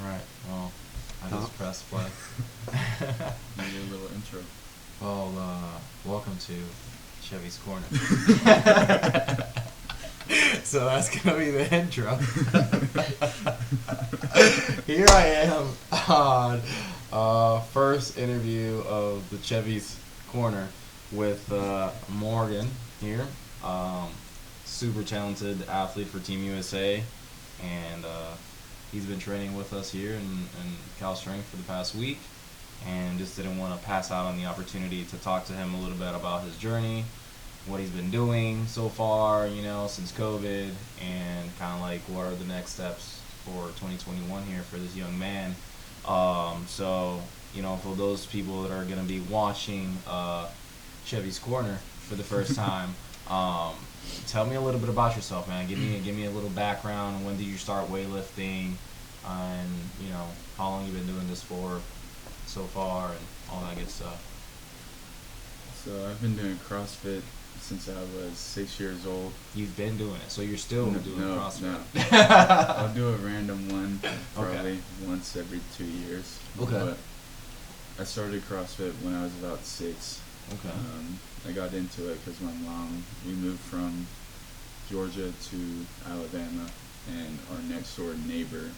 Alright, well, I just pressed play. Maybe a little intro. Well, welcome to Chevy's Corner. So that's gonna be the intro. Here I am on first interview of the Chevy's Corner with Morgan here. Super talented athlete for Team USA, and he's been training with us here in Cal Strength for the past week, and just didn't want to pass out on the opportunity to talk to him a little bit about his journey, what he's been doing so far, since COVID, and kind of like what are the next steps for 2021 here for this young man. For those people that are going to be watching Chevy's Corner for the first time, tell me a little bit about yourself, man. Give me a little background. When did you start weightlifting? And how long you been doing this for so far, and all that good stuff. So I've been doing CrossFit since I was 6 years old. You've been doing it, so you're still doing CrossFit. No. I'll do a random one probably once every 2 years. Okay. But I started CrossFit when I was about 6. Okay. I got into it because my mom, we moved from Georgia to Alabama, and our next door neighbor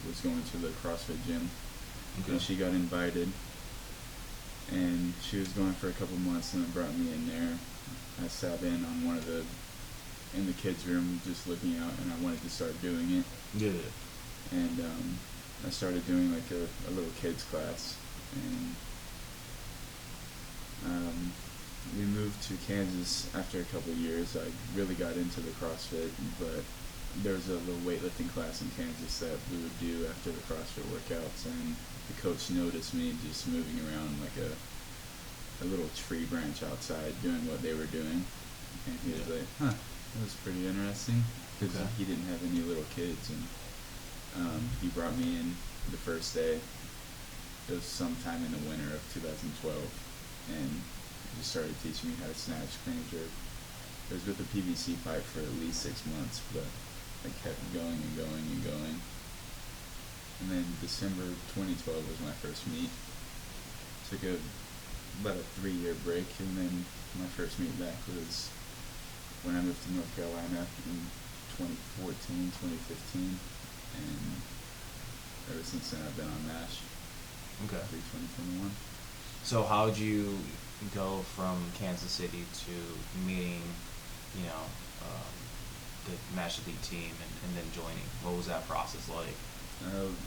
was going to the CrossFit gym. Okay. And she got invited, and she was going for a couple months, and it brought me in there. I sat in the kids' room, just looking out, and I wanted to start doing it. Yeah. And I started doing like a little kids class, and we moved to Kansas after a couple of years. I really got into the CrossFit, but there was a little weightlifting class in Kansas that we would do after the CrossFit workouts, and the coach noticed me just moving around like a little tree branch outside doing what they were doing, and he was like, that was pretty interesting, because he didn't have any little kids, and he brought me in the first day. It was sometime in the winter of 2012, and he just started teaching me how to snatch, clean jerk. It was with a PVC pipe for at least 6 months, but I kept going and going and going. And then December 2012 was my first meet. Took about a 3-year break, and then my first meet back was when I moved to North Carolina in 2014, 2015, and ever since then I've been on MASH. Okay. Through 2021. So how'd you go from Kansas City to meeting, the MASH Elite team and then joining? What was that process like?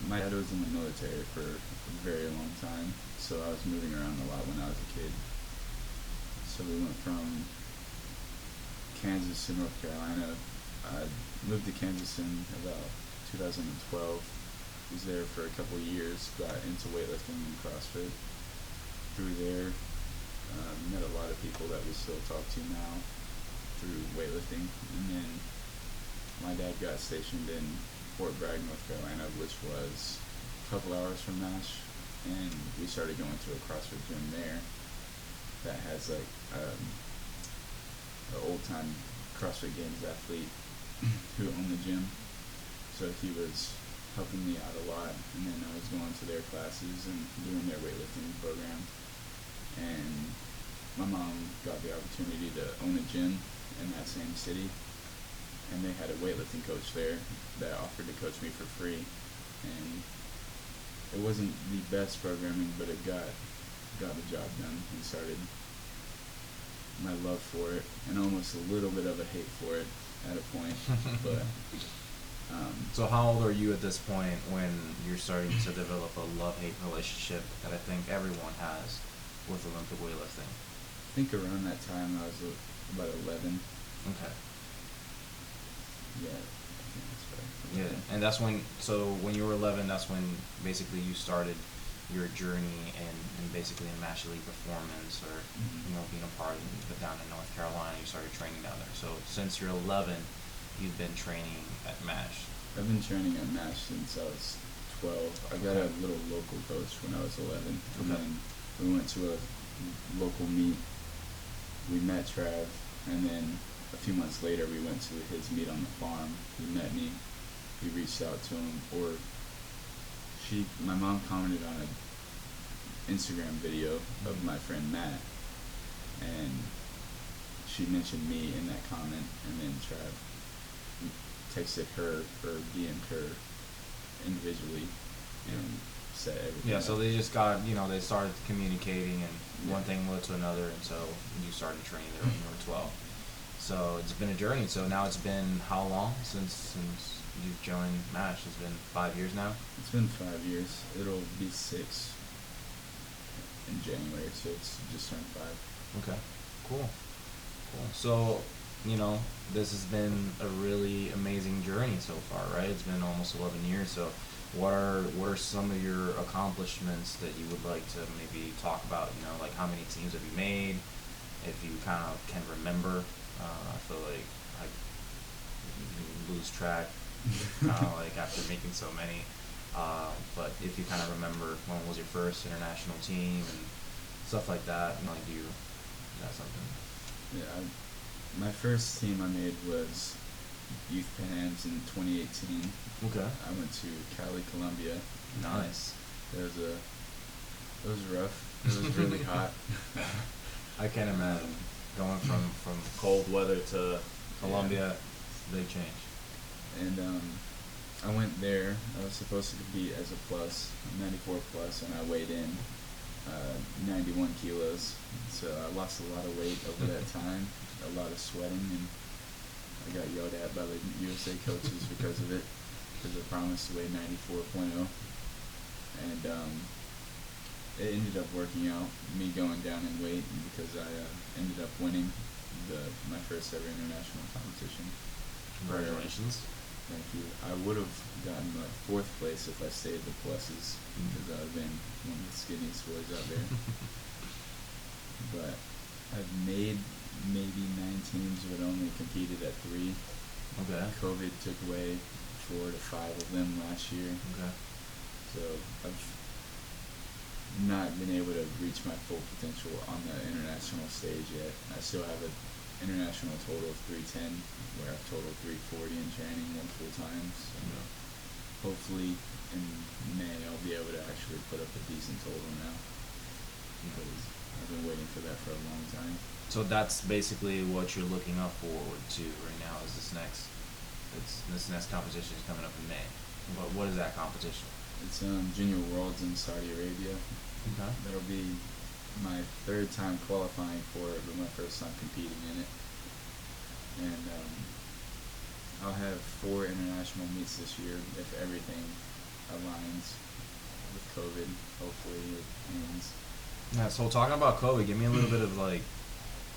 My dad was in the military for a very long time, so I was moving around a lot when I was a kid. So we went from Kansas to North Carolina. I moved to Kansas in about 2012. Was there for a couple of years, got into weightlifting and CrossFit. Through there, met a lot of people that we still talk to now through weightlifting. And then my dad got stationed in Fort Bragg, North Carolina, which was a couple hours from MASH, and we started going to a CrossFit gym there that has like an old-time CrossFit Games athlete who owned the gym. So he was helping me out a lot, and then I was going to their classes and doing their weightlifting program. And my mom got the opportunity to own a gym in that same city, and they had a weightlifting coach there that offered to coach me for free. And it wasn't the best programming, but it got the job done, and started my love for it, and almost a little bit of a hate for it at a point. But so how old are you at this point when you're starting to develop a love-hate relationship that I think everyone has with Olympic weightlifting? I think around that time I was about 11. Okay. Yeah, I think that's right. Yeah, and that's when you were 11, that's when basically you started your journey and basically in MASH Elite performance, or being a part of down in North Carolina. You started training down there. So since you're 11, you've been training at MASH. I've been training at MASH since I was 12. I got a little local coach when I was 11, and then we went to a local meet. We met Trav, and then a few months later we went to his meet on the farm. He met me. He reached out to him, or my mom commented on an Instagram video of my friend Matt, and she mentioned me in that comment, and then Trav texted her or DM'd her individually and set everything Yeah, up. so they just got, they started communicating, and one thing led to another, and so you started training there when you were 12. So it's been a journey. So now it's been how long since you've joined MASH? It's been 5 years now? It's been 5 years. It'll be 6 in January, so it's just turned 5. Okay, cool. So, this has been a really amazing journey so far, right? It's been almost 11 years. So what are some of your accomplishments that you would like to maybe talk about? Like how many teams have you made? If you kind of can remember, I feel like you lose track, kind of like after making so many. But if you kind of remember when was your first international team and stuff like that, like you got something. Yeah, my first team I made was Youth Pans in 2018. Okay. I went to Cali, Colombia. Nice. It was rough. It was really hot. I can't imagine going from cold weather to Colombia. Big change. And I went there. I was supposed to compete as a plus, 94 plus, and I weighed in 91 kilos. So I lost a lot of weight over that time, a lot of sweating, and I got yelled at by the USA coaches because of it, because I promised to weigh 94.0. And it ended up working out, me going down in weight, because I ended up winning my first ever international competition. Congratulations. Thank you. I would have gotten like 4th place if I stayed the pluses, because I would have been one of the skinniest boys out there. But I've made maybe 9 teams, but only competed at 3. Okay. COVID took away 4 to 5 of them last year. Okay. So I've not been able to reach my full potential on the international stage yet. I still have an international total of 310, where I've totaled 340 in training multiple times. So hopefully in May I'll be able to actually put up a decent total now, because I've been waiting for that for a long time. So that's basically what you're looking up forward to right now. Is this next competition is coming up in May. But what is that competition? It's Junior Worlds in Saudi Arabia. Okay. That'll be my 3rd time qualifying for it, but my first time competing in it. And I'll have 4 international meets this year if everything aligns with COVID. Hopefully it ends. Yeah, so talking about COVID, give me a little bit of like,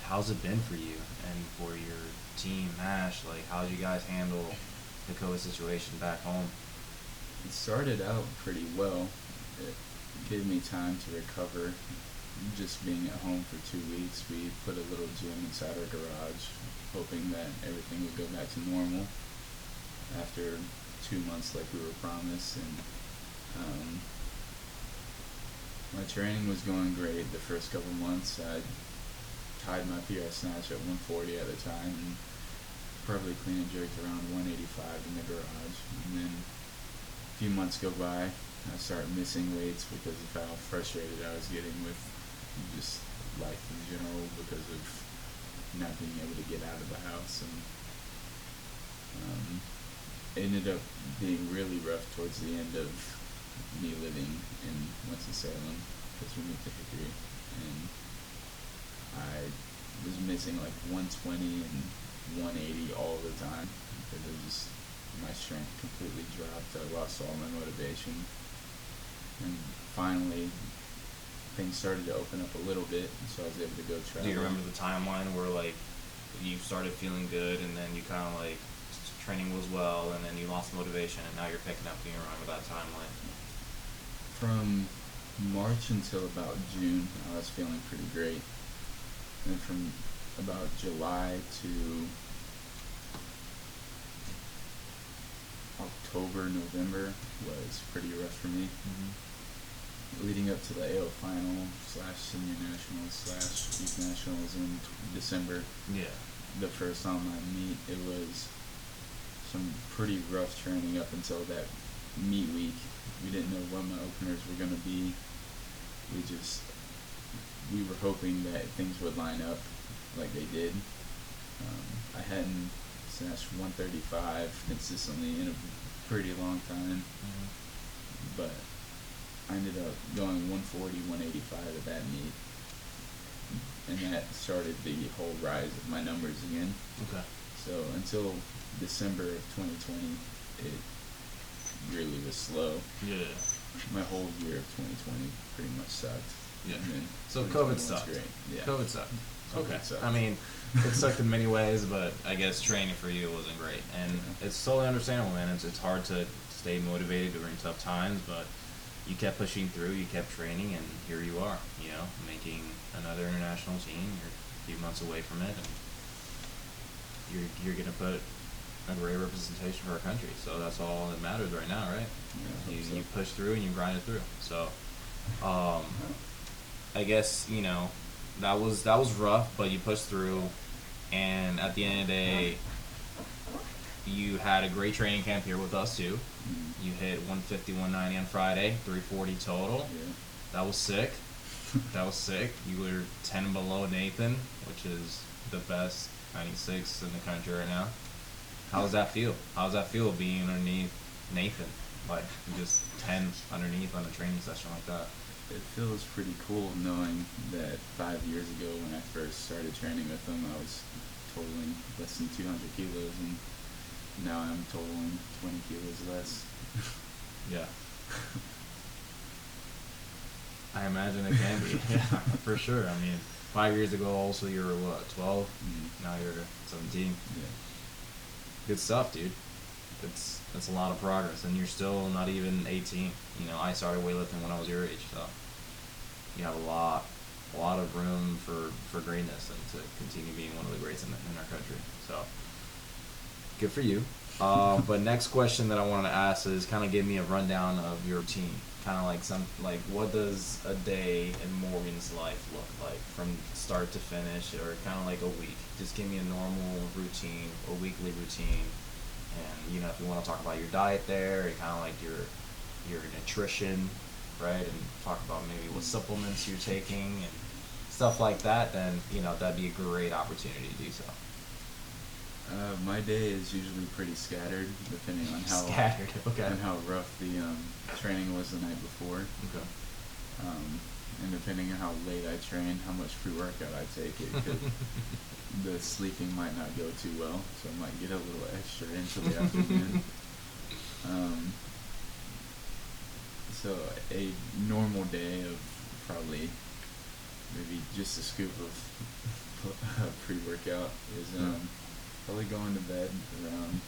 how's it been for you and for your team, MASH? Like, how did you guys handle the COVID situation back home? It started out pretty well. It gave me time to recover. Just being at home for 2 weeks, we put a little gym inside our garage, hoping that everything would go back to normal after 2 months like we were promised. And my training was going great the first couple months. I tied my PR snatch at 140 at the time, and probably clean and jerked around 185 in the garage. And then a few months go by, I start missing weights because of how frustrated I was getting with just life in general, because of not being able to get out of the house. And it ended up being really rough towards the end of me living in Winston-Salem, because we moved to Hickory, and I was missing like 120 and 180 all the time, because it just, my strength completely dropped. I lost all my motivation, and finally things started to open up a little bit, so I was able to go travel. Do you remember the timeline where like you started feeling good, and then you kind of like training was well, and then you lost motivation, and now you're picking up? Do you remember that timeline? From March until about June, I was feeling pretty great. And from about July to October, November was pretty rough for me. Leading up to the AO final / senior nationals / youth nationals in December. Yeah. The first time I meet, it was some pretty rough training up until that meet week. we didn't know what my openers were going to be. We were hoping that things would line up like they did. I hadn't snatched 135 consistently in a pretty long time, but I ended up going 140, 185 at that meet, and that started the whole rise of my numbers again. Okay. So until December of 2020, it really was slow. Yeah. My whole year of 2020 pretty much sucked. Yeah. And then So COVID 2021's sucked. Great. Yeah. COVID sucked. Okay. COVID sucked. I mean, it sucked in many ways, but I guess training for you wasn't great, and it's totally understandable, man. It's hard to stay motivated during tough times, but you kept pushing through, you kept training, and here you are, you know, making another international team. You're a few months away from it, and you're gonna put a great representation for our country. So that's all that matters right now, right? Yeah, You push through and you grind it through. So, I guess, you know, that was rough, but you pushed through, and at the end of the day, you had a great training camp here with us too. You hit 150, 190 on Friday, 340 total. Yeah. That was sick. That was sick. You were 10 below Nathan, which is the best 96 in the country right now. How does that feel? How does that feel being underneath Nathan? Like, just 10 underneath on a training session like that? It feels pretty cool knowing that 5 years ago when I first started training with him, I was totaling less than 200 kilos, and now I'm totaling 20 kilos less. Yeah. I imagine it can be. Yeah, for sure. I mean, 5 years ago also you were what, 12? Now you're 17. Yeah. Good stuff, dude. That's a lot of progress, and you're still not even 18. You know, I started weightlifting when I was your age, so you have a lot of room for greatness and to continue being one of the greats in our country. So good for you. But next question that I wanted to ask is kind of give me a rundown of your routine. Kind of like what does a day in Morgan's life look like from start to finish, or kind of like a week? Just give me a normal routine or weekly routine. And, you know, if you want to talk about your diet there, and kind of like your nutrition, right? And talk about maybe what supplements you're taking and stuff like that, then, you know, that'd be a great opportunity to do so. My day is usually pretty scattered, depending on how Okay. and how rough the training was the night before. Okay. And depending on how late I train, how much pre-workout I take, the sleeping might not go too well, so I might get a little extra into the afternoon. So a normal day of probably maybe just a scoop of pre-workout is probably going to bed around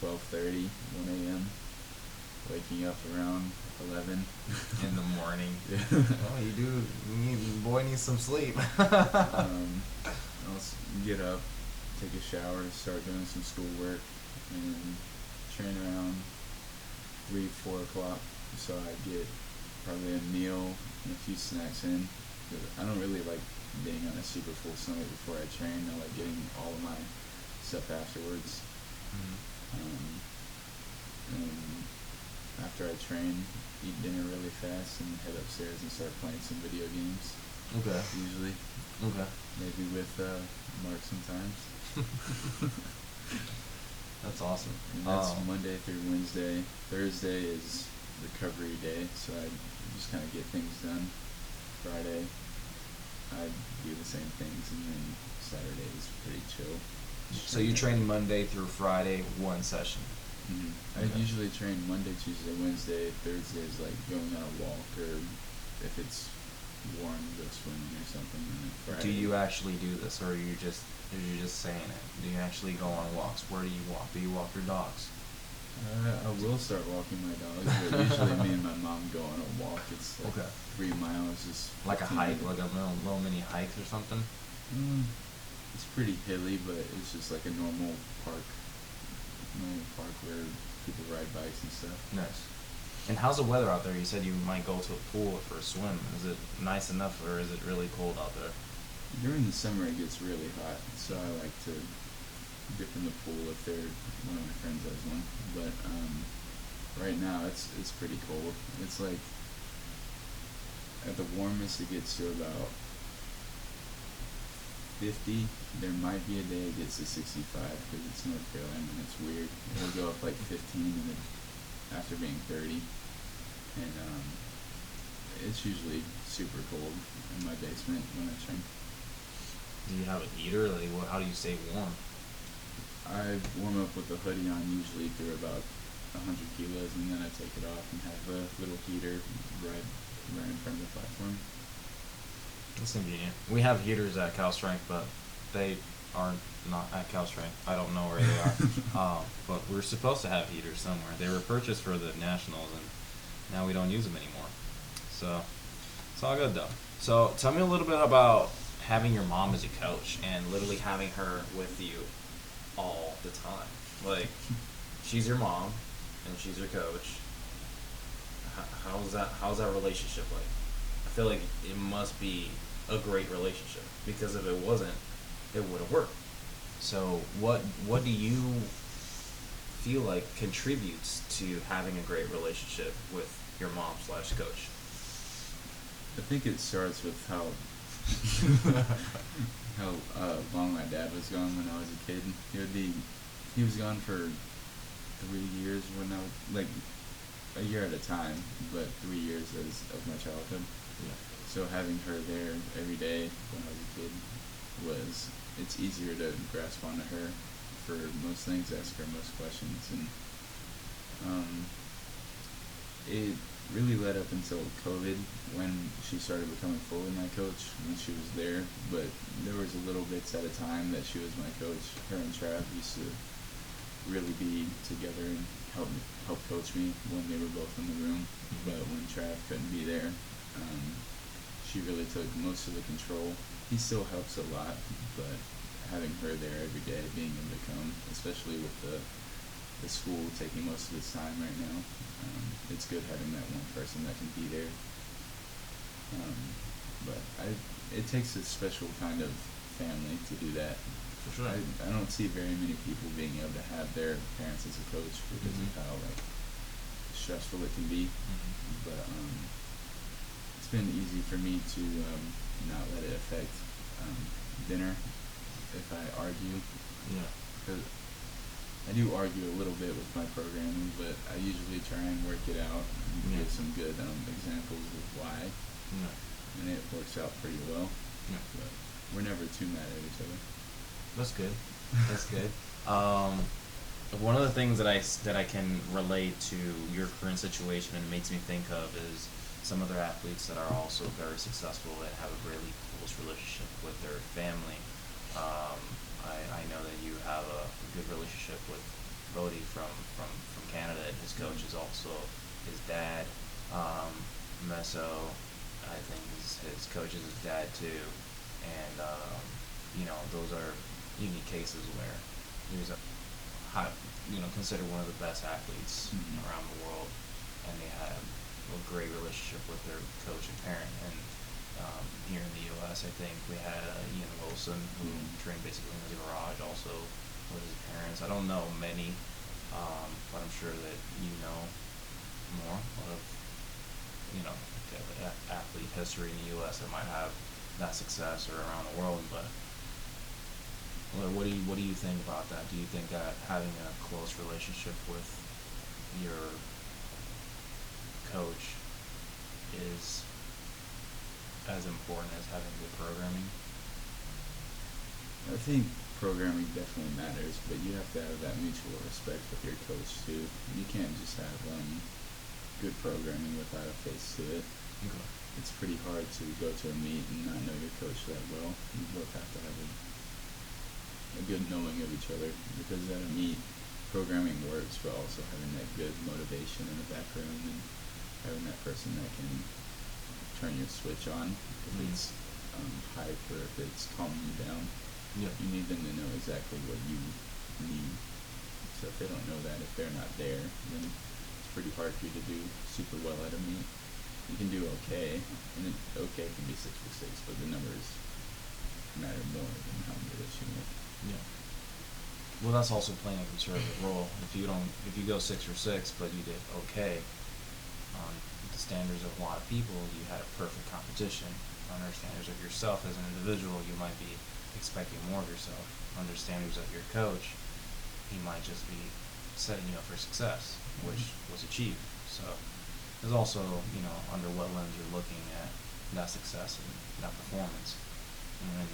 12:30, 1 a.m., waking up around 11 in the morning. Yeah. Oh, boy needs some sleep. I'll get up, take a shower, start doing some schoolwork, and train around 3, 4 o'clock. So I get probably a meal and a few snacks in. I don't really like being on a super full stomach before I train. I like getting all of my stuff afterwards. And after I train, eat dinner really fast and head upstairs and start playing some video games. Okay. Usually. Okay. Maybe with Mark sometimes. That's awesome. And that's Monday through Wednesday. Thursday is recovery day, so I just kind of get things done. Friday, I do the same things, and then Saturday is pretty chill. So you train Monday through Friday, one session? I usually train Monday, Tuesday, Wednesday. Thursday is like going on a walk, or if it's warm, go swimming or something. And then Friday. Do you actually do this, or are you just saying it? Do you actually go on walks? Where do you walk? Do you walk your dogs? I will start walking my dogs, but usually me and my mom go on a walk. It's like 3 miles, just like a 15 hike, minutes. like a little mini hike or something. It's pretty hilly, but it's just like a normal park where people ride bikes and stuff. Nice. And how's the weather out there? You said you might go to a pool for a swim. Is it nice enough, or is it really cold out there? During the summer, it gets really hot, so I like to dip in the pool if one of my friends has one. But Right now, it's pretty cold. It's like at the warmest it gets to about 50. There might be a day it gets to 65 because it's North Carolina and it's weird. It'll go up like 15 and then after being 30, and it's usually super cold in my basement when I train. Do you have a heater? Like, how do you stay warm? I warm up with a hoodie on usually through about 100 kilos, and then I take it off and have a little heater right in front of the platform. That's convenient. We have heaters at Cal Strength, but they are not at Cal Strength. I don't know where they are. But we're supposed to have heaters somewhere. They were purchased for the Nationals, and now we don't use them anymore. So it's all good, though. So tell me a little bit about having your mom as a coach and literally having her with you all the time. Like, she's your mom, and she's your coach. How's that relationship like? I feel like it must be a great relationship, because if it wasn't, it wouldn't work. So what do you feel like contributes to having a great relationship with your mom / coach? I think it starts with how long my dad was gone when I was a kid. He was gone for 3 years when I was, like, a year at a time, but 3 years of my childhood. Yeah. So having her there every day when I was a kid it's easier to grasp onto her for most things, ask her most questions, and it really led up until COVID when she started becoming fully my coach when she was there, but there was a little bits at a time that she was my coach. Her and Trav used to really be together and help coach me when they were both in the room, but when Trav couldn't be there, she really took most of the control. He still helps a lot, but having her there every day, being able to come, especially with the school taking most of its time right now, it's good having that one person that can be there. But it takes a special kind of family to do that. For sure. I don't see very many people being able to have their parents as a coach because of how stressful it can be. But it's been easy for me to not let it affect dinner if I argue. Yeah. Because I do argue a little bit with my programming, but I usually try and work it out and give some good examples of why. Yeah. And it works out pretty well. Yeah. But we're never too mad at each other. That's good. That's good. One of the things that I can relate to your current situation and makes me think of is some other athletes that are also very successful and have a really close relationship with their family. I know that you have a good relationship with Bodie from Canada, and his coach is also his dad. Meso, I think his coach is his dad too, and those are unique cases where he was considered one of the best athletes around the world, and they had a great relationship with their coach and parent. And here in the U.S., I think we had Ian Wilson, who trained basically in his garage, also with his parents. I don't know many, but I'm sure that you know more of athlete history in the U.S. that might have that success or around the world. But what do you think about that? Do you think that having a close relationship with your coach is as important as having good programming? I think programming definitely matters, but you have to have that mutual respect with your coach too. You can't just have good programming without a face to it. Okay. It's pretty hard to go to a meet and not know your coach that well. You both have to have a good knowing of each other, because at a meet, programming works, but also having that good motivation in the back room and having that person that can turn your switch on if it's hype or if it's calming you down. Yeah. You need them to know exactly what you need. So if they don't know that, if they're not there, then it's pretty hard for you to do super well at a meet. You can do okay, and okay can be 6 for 6, but the numbers matter more than how good you make. Yeah. Well, that's also playing a conservative role. If you go 6 for 6, but you did okay on the standards of a lot of people, you had a perfect competition. Under standards of yourself as an individual, you might be expecting more of yourself. Under standards of your coach, he might just be setting you up for success, which was achieved. So there's also, under what lens you're looking at that success and that performance. And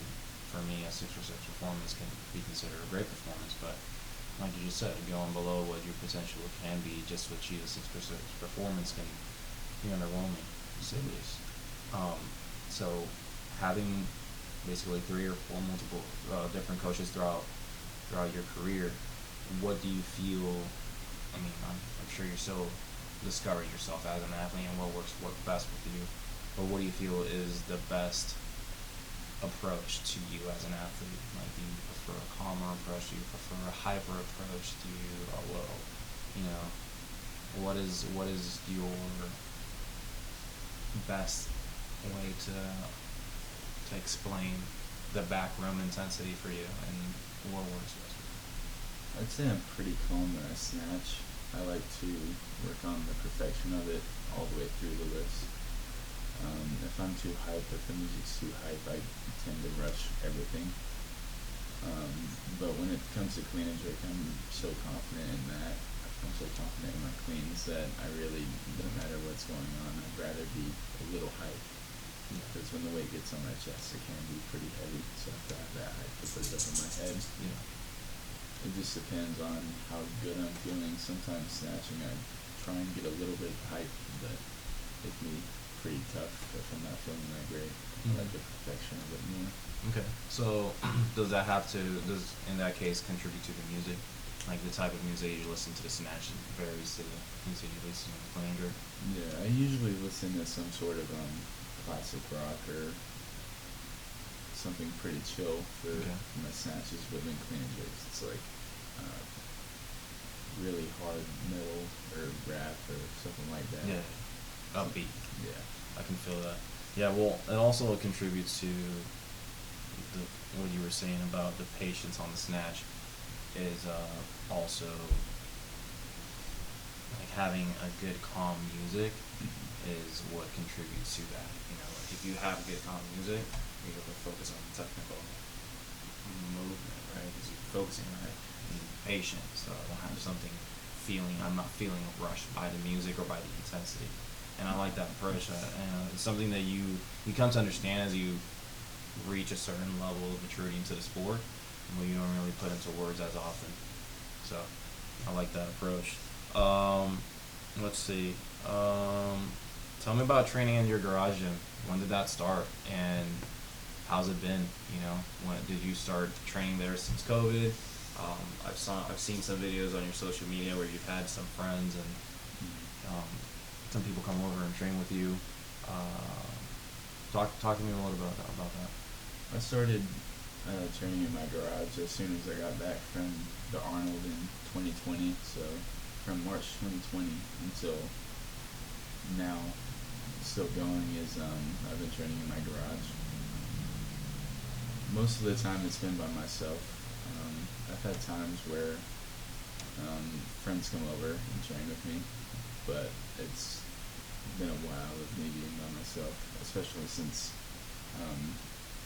for me, a 6 for 6 performance can be considered a great performance, but like you just said, going below what your potential can be just to achieve a 6 for 6 performance can be underwhelming, to say the least. So having basically 3 or 4 multiple different coaches throughout your career, what do you feel? I mean, I'm sure you're still discovering yourself as an athlete and what works best with you. But what do you feel is the best approach to you as an athlete? Like, do you prefer a calmer approach? Do you prefer a hyper approach? Do you what is your best way to explain the back room intensity for you and what works best for you? I'd say I'm pretty calm when I snatch. I like to work on the perfection of it all the way through the lifts. If I'm too hype, if the music's too hype, I tend to rush everything. But when it comes to clean and jerk, I'm so confident in that. I'm so confident in my cleans that I really, no matter what's going on, I'd rather be a little hype. Because when the weight gets on my chest, it can be pretty heavy, so I have to have that hype to put it up in my head. Yeah. It just depends on how good I'm feeling. Sometimes snatching, I try and get a little bit of hype, but it can be pretty tough if I'm not feeling that great. I like the perfection of it more. Okay. So does in that case contribute to the music? Like the type of music you listen to snatch varies to the music you listen to the clean and jerk? Yeah, I usually listen to some sort of classic rock or something pretty chill for my snatches. Within clean and jerks, it's like really hard metal or rap or something like that. Yeah, upbeat. Yeah, I can feel that. Yeah, well, it also contributes to what you were saying about the patience on the snatch is also like having a good calm music is what contributes to that. Like if you have good calm music, you're able to focus on the technical movement, right? Because you're focusing on it and patient. So I don't have I'm not feeling rushed by the music or by the intensity. And I like that approach. It's something that you come to understand as you reach a certain level of maturity into the sport, where you don't really put into words as often. So I like that approach. Let's see. Tell me about training in your garage gym. When did that start, and how's it been? When did you start training there since COVID? I've seen some videos on your social media where you've had some friends and some people come over and train with you. Talk to me a little bit about that. I started training in my garage as soon as I got back from the Arnold in 2020. So from March 2020 until now, still going, is I've been training in my garage. Most of the time it's been by myself. I've had times where friends come over and train with me, but it's been a while of me being by myself, especially since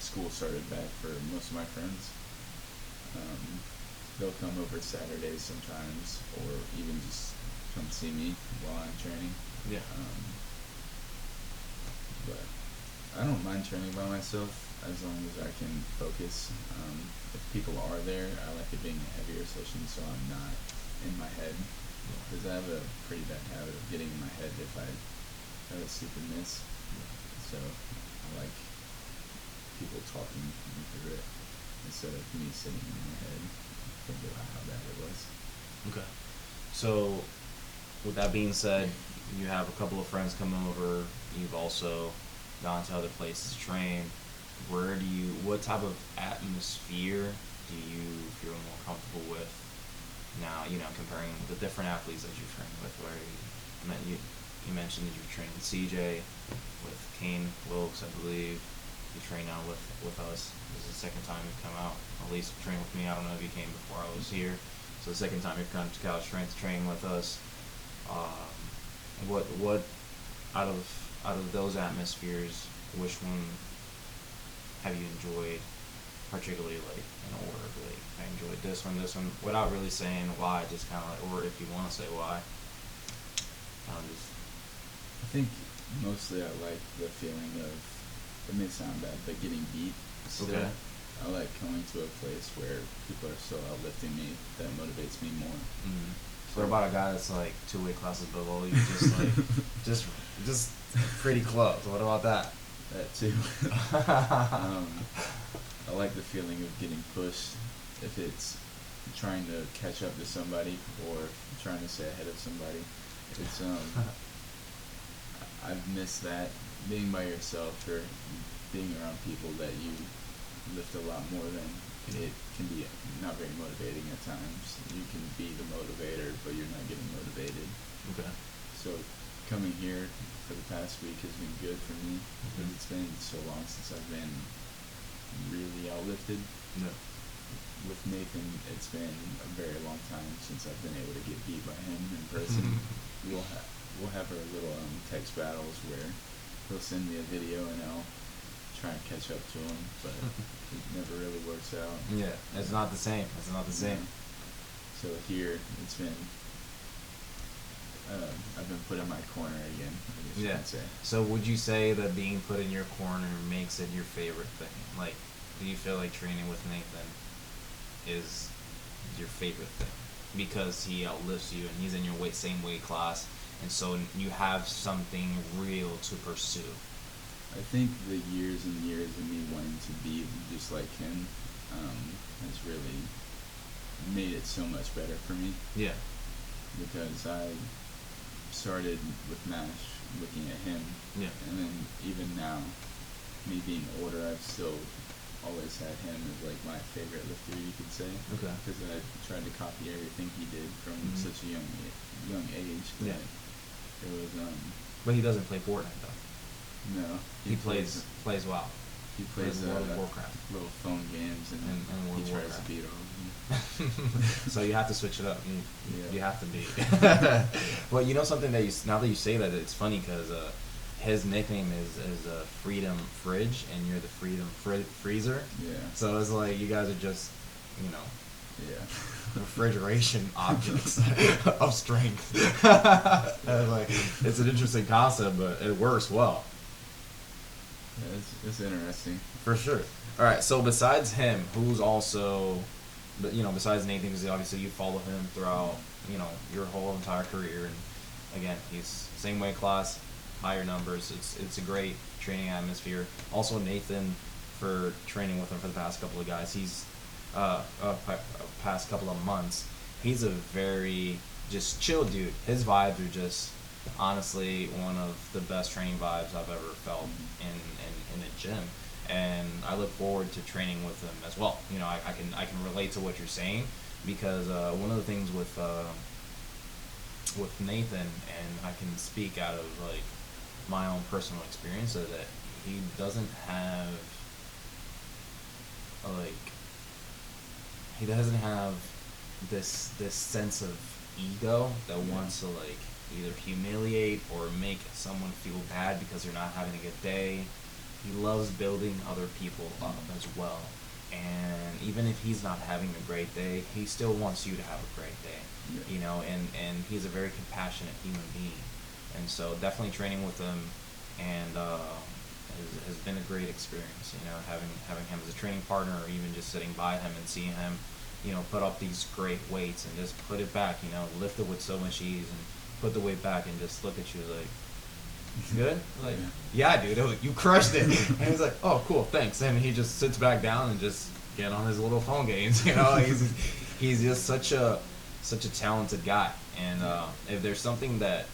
school started back for most of my friends. They'll come over Saturdays sometimes, or even just come see me while I'm training. Yeah. But I don't mind training by myself as long as I can focus. If people are there, I like it being a heavier session so I'm not in my head. Because I have a pretty bad habit of getting in my head if I have a stupid miss. So I like people talking me through it instead of me sitting in my head thinking about how bad it was. Okay. So with that being said, you have a couple of friends come over. You've also gone to other places to train. What type of atmosphere do you feel more comfortable with now, comparing the different athletes that you train with, where you mentioned that you're training CJ, with Kane Wilkes, I believe, you train now with us. This is the second time you've come out. At least train with me. I don't know if you came before I was here. So the second time you've come to Couch Strength training with us. What out of those atmospheres, which one have you enjoyed particularly, like in order? Like, I enjoyed this one, without really saying why, just kind of like, or if you want to say why, just. I think mostly I like the feeling of, it may sound bad, but getting beat still. Okay. I like going to a place where people are still outlifting me. That motivates me more. Mm-hmm. So what about a guy that's like 2 weight classes below you, just like, just pretty close? What about that? That too. I like the feeling of getting pushed. If it's trying to catch up to somebody or trying to stay ahead of somebody, it's I've missed that, being by yourself or being around people that you lift a lot more than. It can be not very motivating at times. You can be the motivator, but you're not getting motivated. Okay. So coming here for the past week has been good for me because it's been so long since I've been really outlifted. Yeah. With Nathan, it's been a very long time since I've been able to get beat by him in person. We'll have our little text battles where he'll send me a video and I'll try and catch up to him, but it never really works out. Yeah, it's not the same. It's not the same. So here, it's been, I've been put in my corner again, I guess you could say. So would you say that being put in your corner makes it your favorite thing? Like, do you feel like training with Nathan is your favorite thing? Because he outlifts you and he's in your same weight class, and so you have something real to pursue. I think the years and years of me wanting to be just like him has really made it so much better for me. Yeah. Because I started with MASH looking at him. Yeah. And then even now, me being older, I've still always had him as like my favorite lifter, you could say. Okay. Because I tried to copy everything he did from such a young age that it was But he doesn't play Fortnite though. No. He plays WoW. He plays World of Warcraft. Little phone games and World he of tries Warcraft. to beat all of them. So you have to switch it up. You have to be. Well, you know something that now that you say that, it's funny because his nickname is Freedom Fridge, and you're the Freedom Freezer. Yeah. So it's like you guys are just, Yeah. refrigeration objects of strength. And like, it's an interesting concept, but it works well. Yeah, it's interesting. For sure. All right. So besides him, who's also, besides Nathan, because obviously you follow him throughout, your whole entire career, and again, he's same weight class, higher numbers. It's a great training atmosphere. Also Nathan, for training with him for the past couple of guys, he's past couple of months, he's a very just chill dude. His vibes are just honestly one of the best training vibes I've ever felt in a gym, and I look forward to training with him as well. I can relate to what you're saying, because one of the things with Nathan, and I can speak out of like my own personal experience, is that he doesn't have this sense of ego that wants to like either humiliate or make someone feel bad because they're not having a good day. He loves building other people up as well, and even if he's not having a great day, he still wants you to have a great day. And he's a very compassionate human being, and so definitely training with him and has been a great experience. Having him as a training partner, or even just sitting by him and seeing him put up these great weights and just put it back, lift it with so much ease and put the weight back and just look at you like, good? Like, yeah, dude, you crushed it. And he's like, oh, cool, thanks. And he just sits back down and just get on his little phone games. He's just such a talented guy. And if there's something that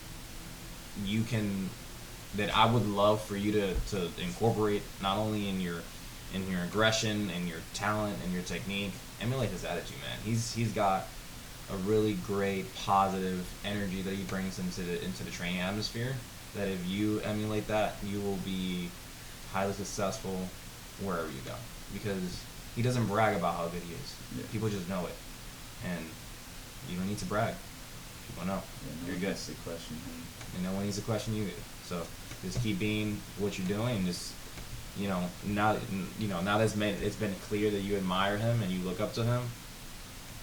that I would love for you to incorporate, not only in your aggression and your talent and your technique, emulate his attitude, man. He's got a really great positive energy that he brings into the training atmosphere, that if you emulate that, you will be highly successful, wherever you go, because he doesn't brag about how good he is. Yeah. People just know it, and you don't need to brag. People know Yeah, you're good, to question him. and no one needs to question you. So just keep being what you're doing, and just now that it's been clear that you admire him and you look up to him,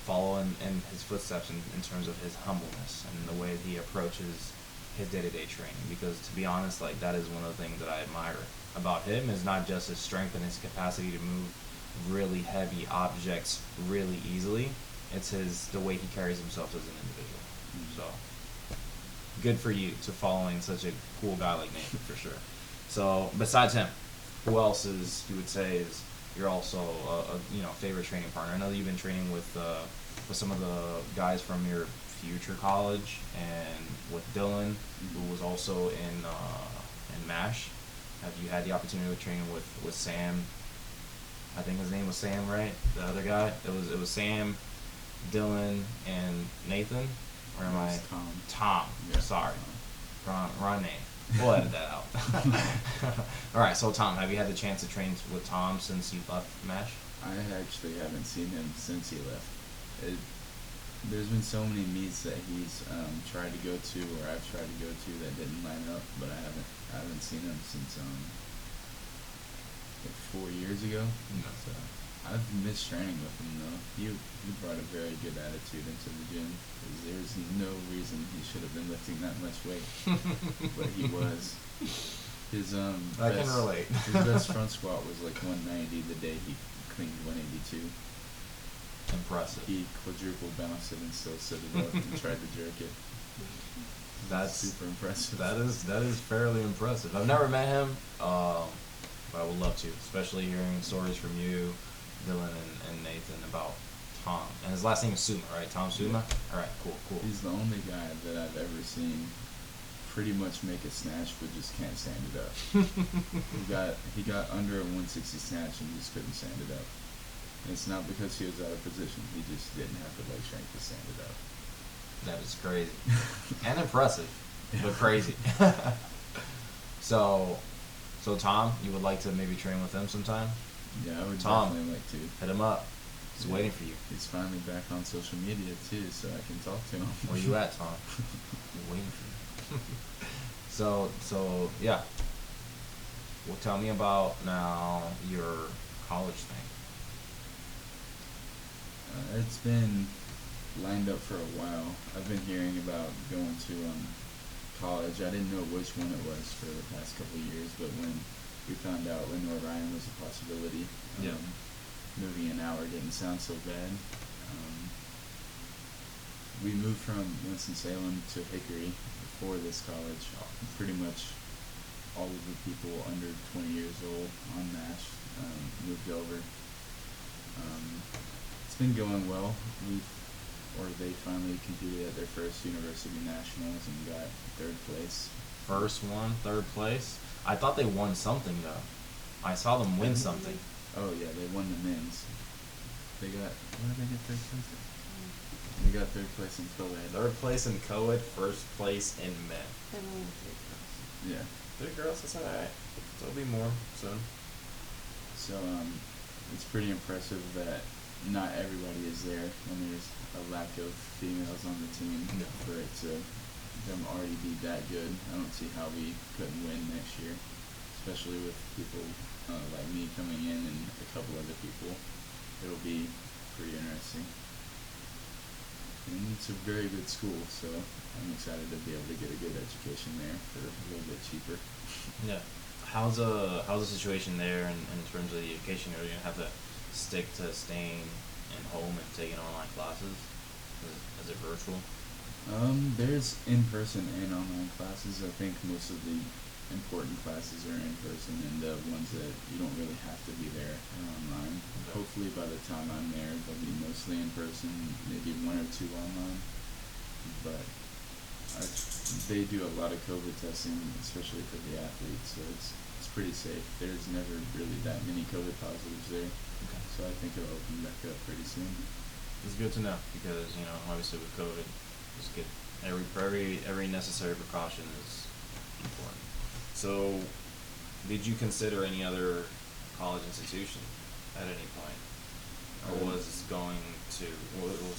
follow in his footsteps in terms of his humbleness and the way that he approaches his day-to-day training. Because to be honest, like, that is one of the things that I admire about him, is not just his strength and his capacity to move really heavy objects really easily. It's the way he carries himself as an individual. So good for you to following such a cool guy like Nathan, for sure. So besides him, who else you would say is you're also a favorite training partner? I know that you've been training with some of the guys from your future college, and with Dylan, who was also in MASH. Have you had the opportunity of training with Sam? I think his name was Sam, right? The other guy. It was Sam, Dylan, and Nathan. Or am I? Tom. Tom. Yeah. Sorry. Wrong name. We'll edit that out. All right. So Tom, have you had the chance to train with Tom since you left MASH? I actually haven't seen him since he left. There's been so many meets that he's tried to go to, or I've tried to go to, that didn't line up, but I haven't seen him since like 4 years ago. So I've missed training with him though. He brought a very good attitude into the gym, because there's no reason he should have been lifting that much weight, but he was. His I can relate. His best front squat was like 190 the day he cleaned 182. Impressive. He quadruple bounced it and still stood it up and tried to jerk it. That's super impressive. That is fairly impressive. I've never met him, but I would love to, especially hearing stories from you, Dylan, and Nathan about Tom. And his last name is Suma, right? Tom Suma? Yeah. All right, cool. He's the only guy that I've ever seen pretty much make a snatch but just can't stand it up. he got under a 160 snatch and just couldn't stand it up. And it's not because he was out of position. He just didn't have the leg strength to stand it up. That is crazy. And impressive, but crazy. So Tom, you would like to maybe train with him sometime? Yeah, I would Tom, definitely like to. Hit him up. He's waiting for you. He's finally back on social media too, so I can talk to him. Where you at, Tom? I'm waiting for you. So yeah. Well, tell me about now your college thing. It's been lined up for a while. I've been hearing about going to college. I didn't know which one it was for the past couple of years, but when we found out Lenore Ryan was a possibility, moving an hour didn't sound so bad. We moved from Winston-Salem to Hickory before this college. Pretty much all of the people under 20 years old on MASH moved over. It's been going well. They finally competed at their first university nationals and got 3rd place. First one, 3rd place? I thought they won something though. I saw them win something. Oh yeah, they won the men's. What did they get 3rd place in? They got 3rd place in co-ed. 3rd place in co-ed, 1st place in men. They only 3 girls. Yeah. 3 girls, that's alright. There'll be more soon. So it's pretty impressive that not everybody is there when there's a lack of females on the team. Yeah. For it to them already be that good, I don't see how we couldn't win next year, especially with people like me coming in and a couple other people. It'll be pretty interesting. And it's a very good school, so I'm excited to be able to get a good education there for a little bit cheaper. Yeah. How's the situation there in terms of the education? Are you gonna have to stick to staying in home and taking online classes? Is it virtual? There's in-person and online classes. I think most of the important classes are in-person, and the ones that you don't really have to be there are online. Okay. Hopefully by the time I'm there, they'll be mostly in-person, maybe 1 or 2 online. But they do a lot of COVID testing, especially for the athletes, so it's pretty safe. There's never really that many COVID positives there. Okay. So I think it'll open back up pretty soon. It's good to know because obviously with COVID, just get every necessary precaution is important. So, did you consider any other college institution at any point, or Um, was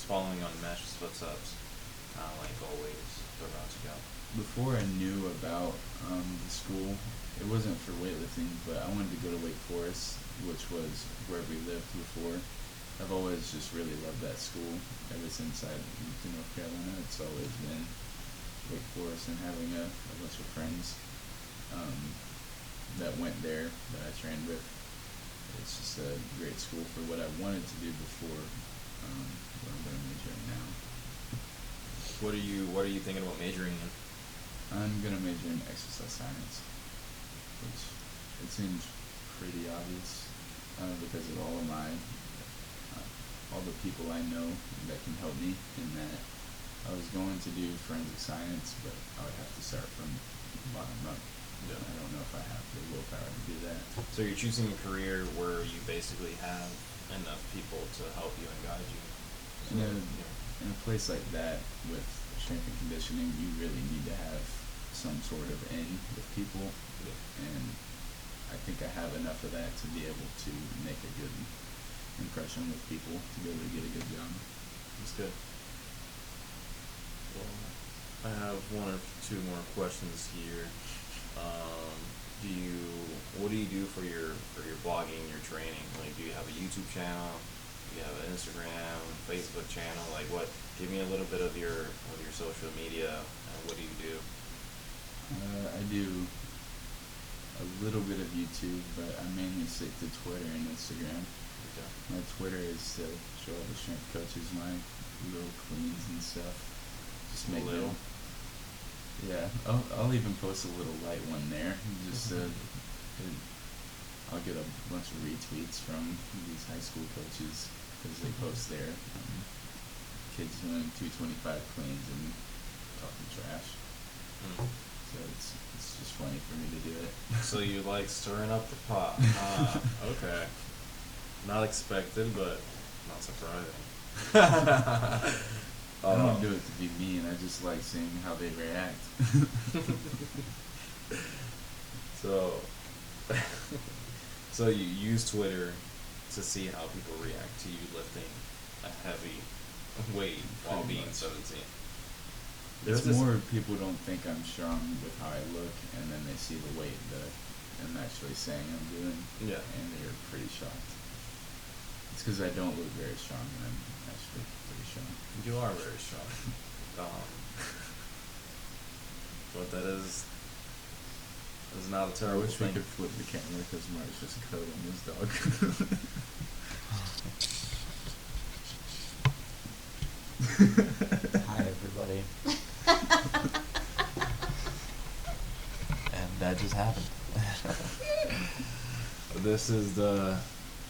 following on Mesh's footsteps, kind of like always we're about to go? Before I knew about the school, it wasn't for weightlifting, but I wanted to go to Wake Forest, which was where we lived before. I've always just really loved that school. Ever since I moved to North Carolina, it's always been Wake Forest, and having a bunch of friends that went there that I trained with. It's just a great school for what I wanted to do before what I'm going to major in now. What are you thinking about majoring in? I'm going to major in exercise science, which it seems pretty obvious because of all the people I know that can help me in that. I was going to do forensic science, but I would have to start from bottom up. Yeah. I don't know if I have the willpower to do that. So you're choosing a career where you basically have enough people to help you and guide you. So, In a place like that, with strength and conditioning, you really need to have some sort of in with people, and I think I have enough of that to be able to make a good impression with people, to be able to get a good job. That's good. Well, I have one or two more questions here. What do you do for your blogging, your training? Like, do you have a YouTube channel? Do you have an Instagram, Facebook channel? Like, what? Give me a little bit of your social media. And what do you do? I do a little bit of YouTube, but I mainly stick to Twitter and Instagram. Okay. My Twitter is to show all the strength coaches my little cleans and stuff. Just make Little? them. Yeah, I'll even post a little light one there. Just I'll get a bunch of retweets from these high school coaches because they post their kids doing 225 cleans and talking trash. So it's just funny for me to do it. So you like stirring up the pot? Okay. Not expected, but not surprising. I don't do it to be mean. I just like seeing how they react. So you use Twitter to see how people react to you lifting a heavy weight while Pretty being much. 17. It's more people don't think I'm strong with how I look, and then they see the weight that I'm actually saying I'm doing, Yeah. and they're pretty shocked. It's because I don't look very strong, and I'm actually pretty strong. You are very strong. But that is not a I terrible wish we thing. could flip the camera because Mark's just cuddling his dog. Hi, everybody. And that just happened. This is the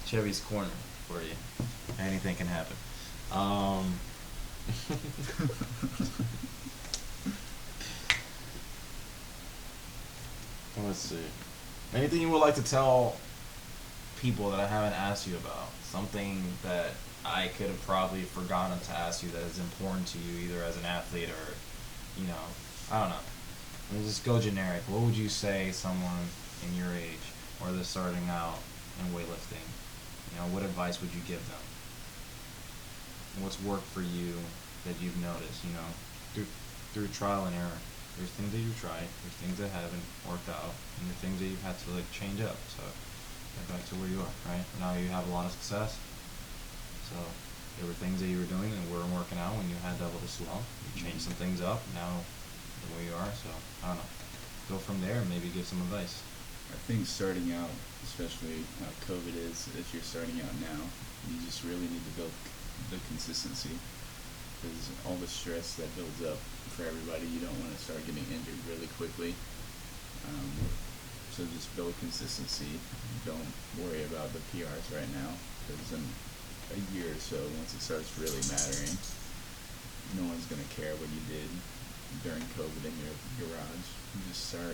Chevy's Corner for you. Anything can happen. Let's see. Anything you would like to tell people that I haven't asked you about? Something that I could have probably forgotten to ask you that is important to you, either as an athlete or, I don't know. Let's just go generic. What would you say someone in your age or they're starting out in weightlifting? What advice would you give them? What's worked for you that you've noticed? Through trial and error. There's things that you've tried, there's things that haven't worked out, and there's things that you've had to change up. So get back to where you are, right? Now you have a lot of success. So there were things that you were doing that weren't working out when you had that little slow. You changed some things up, now where you are. So I don't know. Go from there and maybe give some advice. I think starting out, especially how COVID is, if you're starting out now, you just really need to build the consistency. Because all the stress that builds up for everybody, you don't want to start getting injured really quickly. So just build consistency. Don't worry about the PRs right now, because in a year or so, once it starts really mattering, no one's going to care what you did during COVID in your garage. You just start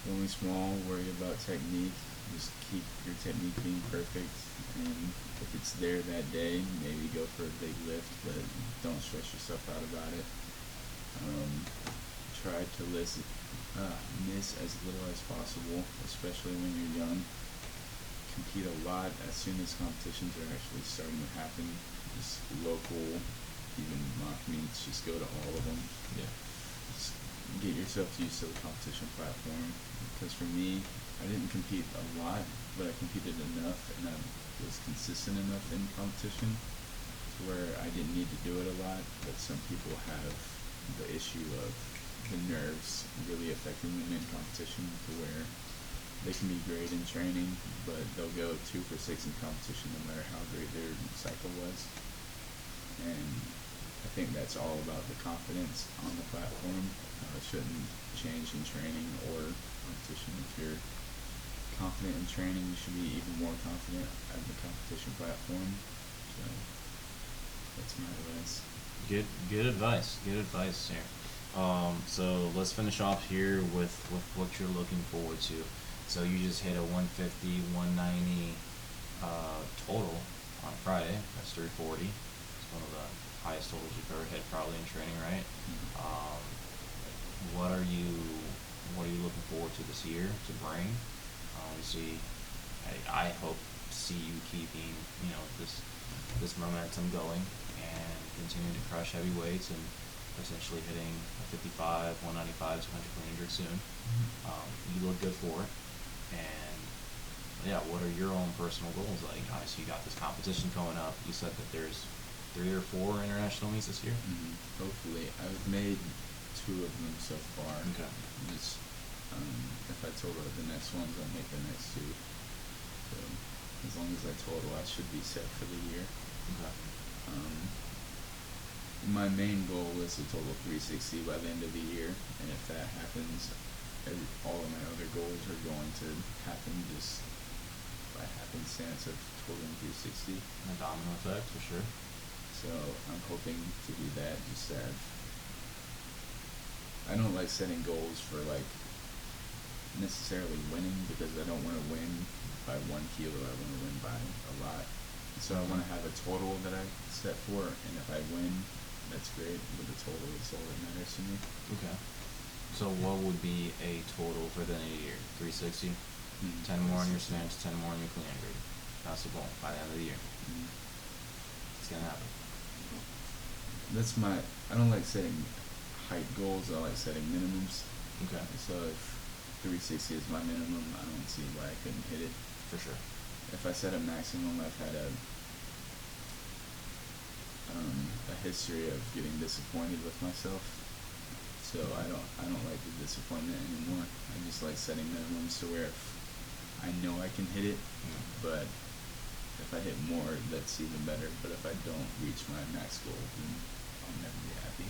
going small, worry about technique, just keep your technique being perfect, and if it's there that day, maybe go for a big lift, but don't stress yourself out about it. Try to miss as little as possible, especially when you're young. compete a lot as soon as competitions are actually starting to happen. Just local, even mock meets, just go to all of them. Yeah. Just get yourself used to the competition platform. Because for me, I didn't compete a lot, but I competed enough and I was consistent enough in competition to where I didn't need to do it a lot. But some people have the issue of the nerves really affecting them in competition to where they can be great in training, but they'll go 2 for 6 in competition no matter how great their cycle was. And I think that's all about the confidence on the platform. It shouldn't change in training or competition. If you're confident in training, you should be even more confident at the competition platform. So that's my advice. Good advice. Good advice here. So let's finish off here with what you're looking forward to. So you just hit a 150, 190 total on Friday. That's 340. It's one of the highest totals you've ever hit probably in training, right? What are you looking forward to this year to bring? Obviously, I hope to see you keeping this momentum going and continuing to crush heavy weights and potentially hitting a 55, 195, 200 clean and jerk soon. You look good for it. And yeah, what are your own personal goals? Like, obviously, you got this competition coming up. You said that there's 3 or 4 international meets this year. Hopefully, I've made 2 of them so far. Okay. Just if I total the next ones, I'll make the next 2. So as long as I total, I should be set for the year. Okay. My main goal is to total 360 by the end of the year, and if that happens, all of my other goals are going to happen just by happenstance of totaling 360. A domino effect, for sure. So I'm hoping to do that. Just to have, I don't like setting goals for like necessarily winning, because I don't want to win by 1 kilo. I want to win by a lot. So I want to have a total that I set for, and if I win, that's great. But the total is all that matters to me. Okay. So what would be a total for the end of the year? 360? 10 more on your snatch, 10 more on your clean and jerk. That's the goal by the end of the year. It's going to happen. That's I don't like setting height goals. I like setting minimums. Okay. So if 360 is my minimum, I don't see why I couldn't hit it. For sure. If I set a maximum, I've had a history of getting disappointed with myself. So I don't like the disappointment anymore. I just like setting minimums to where if I know I can hit it, but if I hit more, that's even better. But if I don't reach my max goal, then I'll never be happy.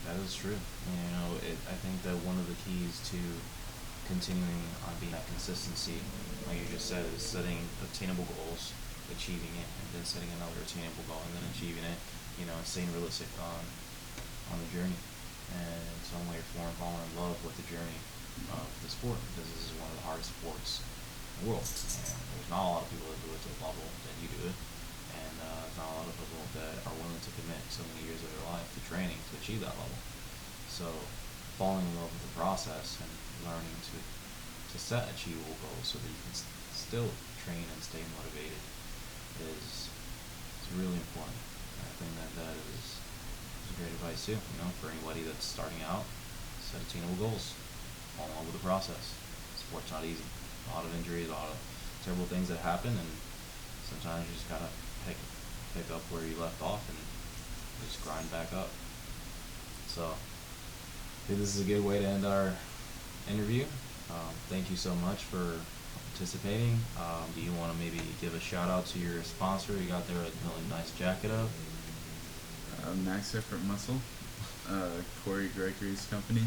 That is true. I think that one of the keys to continuing on being that consistency, like you just said, is setting obtainable goals, achieving it, and then setting another attainable goal, and then achieving it, and staying realistic on the journey. And some way or form, falling in love with the journey of the sport, because this is one of the hardest sports in the world. And there's not a lot of people that do it to the level that you do it. And there's not a lot of people that are willing to commit so many years of their life to training to achieve that level. So falling in love with the process and learning to set achievable goals so that you can still train and stay motivated is really important. And I think that is great advice too, for anybody that's starting out. Set attainable goals. Fall in love with the process. Sport's not easy. A lot of injuries, a lot of terrible things that happen, and sometimes you just gotta pick up where you left off and just grind back up. So I think this is a good way to end our interview. Thank you so much for participating. Do you want to maybe give a shout out to your sponsor? You got there a really nice jacket of. Max Effort Muscle, Corey Gregory's company.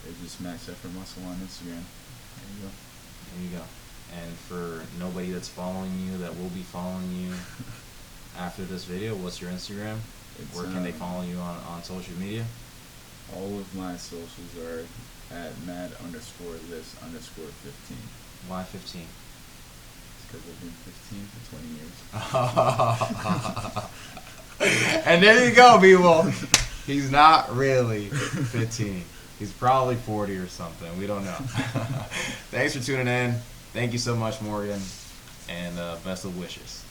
It's just Max Effort Muscle on Instagram. There you go. There you go. And for nobody that's following you, that will be following you after this video, what's your Instagram? Where can they follow you on social media? All of my socials are at mad_list_15. Why 15? It's because I've been 15 for 20 years. And there you go, people. He's not really 15. He's probably 40 or something. We don't know. Thanks for tuning in. Thank you so much, Morgan, and best of wishes.